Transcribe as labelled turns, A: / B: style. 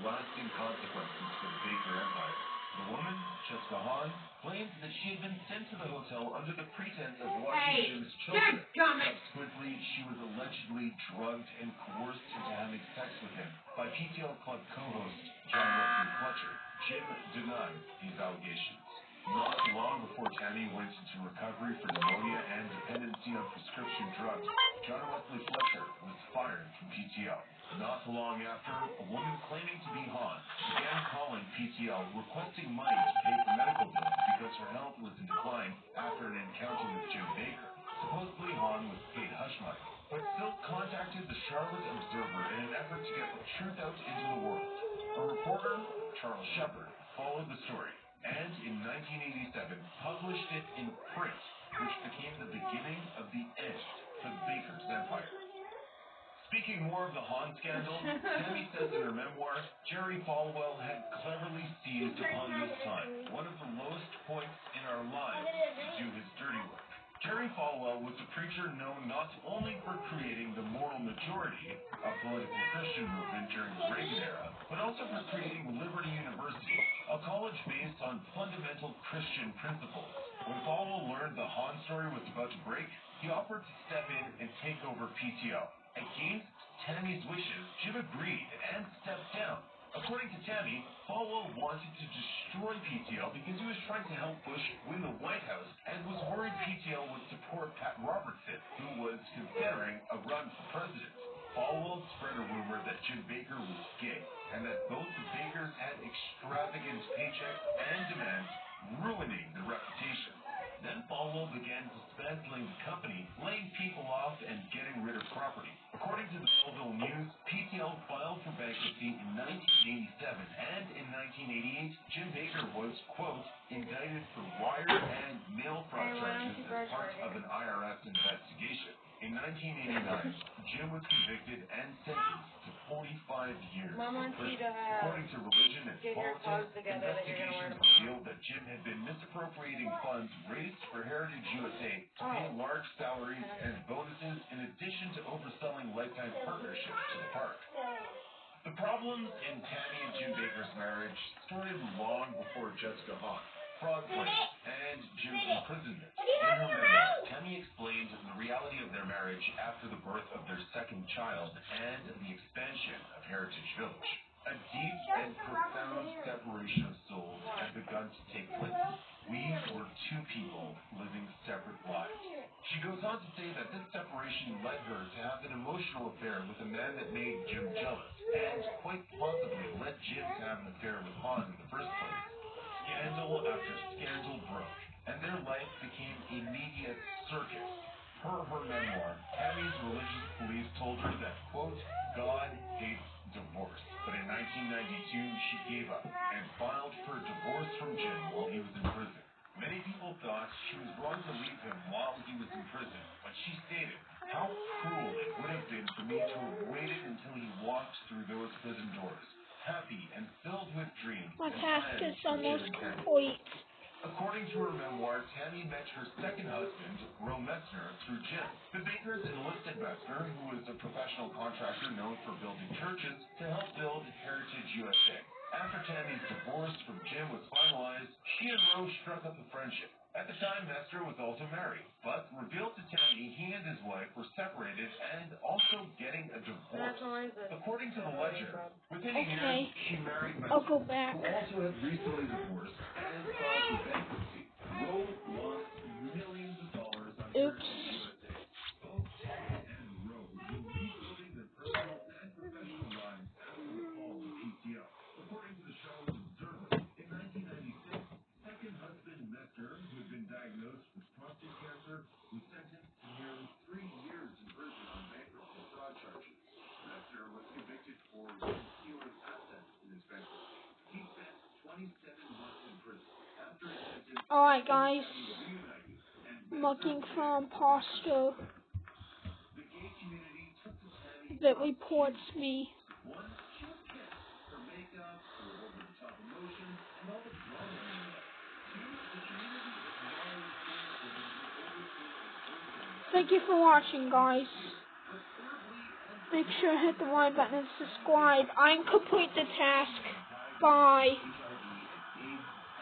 A: lasting consequences for the Baker empire. The woman, Jessica Hahn, claims that she had been sent to the hotel under the pretense of watching Jim's children. Subsequently, she was allegedly drugged and coerced into having sex with him by PTL Club co-host John Wesley Fletcher. Jim denied these allegations. Not long before Tammy went into recovery for pneumonia and dependency on prescription drugs, John Wesley Fletcher was fired from PTL. Not long after, a woman claiming to be Hahn began calling PTL requesting money to pay for medical bills because her health was in decline after an encounter with Jim Baker. Supposedly Hahn was paid hush money, but still contacted the Charlotte Observer in an effort to get the truth out into the world. A reporter, Charles Shepard, followed the story, and in 1987 published it in print, which became the beginning of the end for the Baker's empire. Speaking more of the Hahn scandal, Tammy says in her memoir, Jerry Falwell had cleverly seized upon this time, one of the lowest points in our lives, to do his dirty work. Jerry Falwell was a preacher known not only for creating the Moral Majority, a political Christian movement during the Reagan era, but also for creating Liberty University, a college based on fundamental Christian principles. When Falwell learned the Hahn story was about to break, he offered to step in and take over PTO. Against Tammy's wishes, Jim agreed and stepped down. According to Tammy, Falwell wanted to destroy PTL because he was trying to help Bush win the White House and was worried PTL would support Pat Robertson, who was considering a run for president. Falwell spread a rumor that Jim Baker was gay and that both the Bakers had extravagant paychecks and demands, ruining their reputation. Then Falwell began dismantling the company, laying people off and getting rid of property. According to the Belleville News, PTL filed for bankruptcy in 1987, and in 1988, Jim Baker was, quote, indicted for wire and mail fraud charges as part of an IRS investigation. In 1989, Jim was convicted and sentenced to 45 years in prison. According to Religion and Politics, investigations revealed that Jim had been misappropriating funds raised for Heritage USA to pay large salaries and bonuses in addition to overselling lifetime partnerships to the park. The problems in Tammy and Jim Baker's marriage started long before Jessica Hahn, fraud claims, and Jim's imprisonment. In her memoir, Tammy explained the reality of their marriage after the birth of their second child and the expansion of Heritage Village. A deep and profound separation of souls had begun to take place. We were two people living separate lives. She goes on to say that this separation led her to have an emotional affair with a man that made Jim jealous, and quite possibly led Jim to have an affair with Hahn in the first place. Scandal after scandal broke, and their life became a media circus. Per her memoir, Tammy's religious beliefs told her that, quote, God hates divorce. But in 1992, she gave up and filed for divorce from Jim while he was in prison. Many people thought she was wrong to leave him while he was in prison, but she stated, how cruel it would have been for me to have waited until he walked through those prison doors, happy and filled with dreams.
B: My task is almost complete.
A: According to her memoir, Tammy met her second husband, Ro Metzner, through Jim. The Bakers enlisted Metzner, who was a professional contractor known for building churches, to help build Heritage USA. After Tammy's divorce from Jim was finalized, she and Ro struck up a friendship. At the time, Metzner was also married, but revealed to Tammy he and his wife were separated and also getting a divorce. According to the ledger, within a year, she married Metzner,
B: I'll go back.
A: who also had recently divorced and filed for bankruptcy. Ro lost millions of dollars on Heritage USA. Both Tammy and Ro were rebuilding their personal and professional lives after the fall of PTO. According to the Charlotte Observer, in 1996, second husband Metzner, who had been diagnosed with prostate cancer, was sentenced to nearly 3 years in prison on bankruptcy fraud charges. Metzner was convicted for concealing assets in his bankruptcy. He spent 27 months in prison. After his sentence,
B: Alright guys, I'm looking for imposter
A: the gay community took to Tammy
B: that reports me.
A: one just kiss, her makeup, her over-the-top emotions, and all the drama in her life. Two, the community acknowledged her for being overseeing a person.
B: Thank you for watching guys.
A: But thirdly, and
B: Make sure to hit the like button and subscribe. I complete the task. Bye.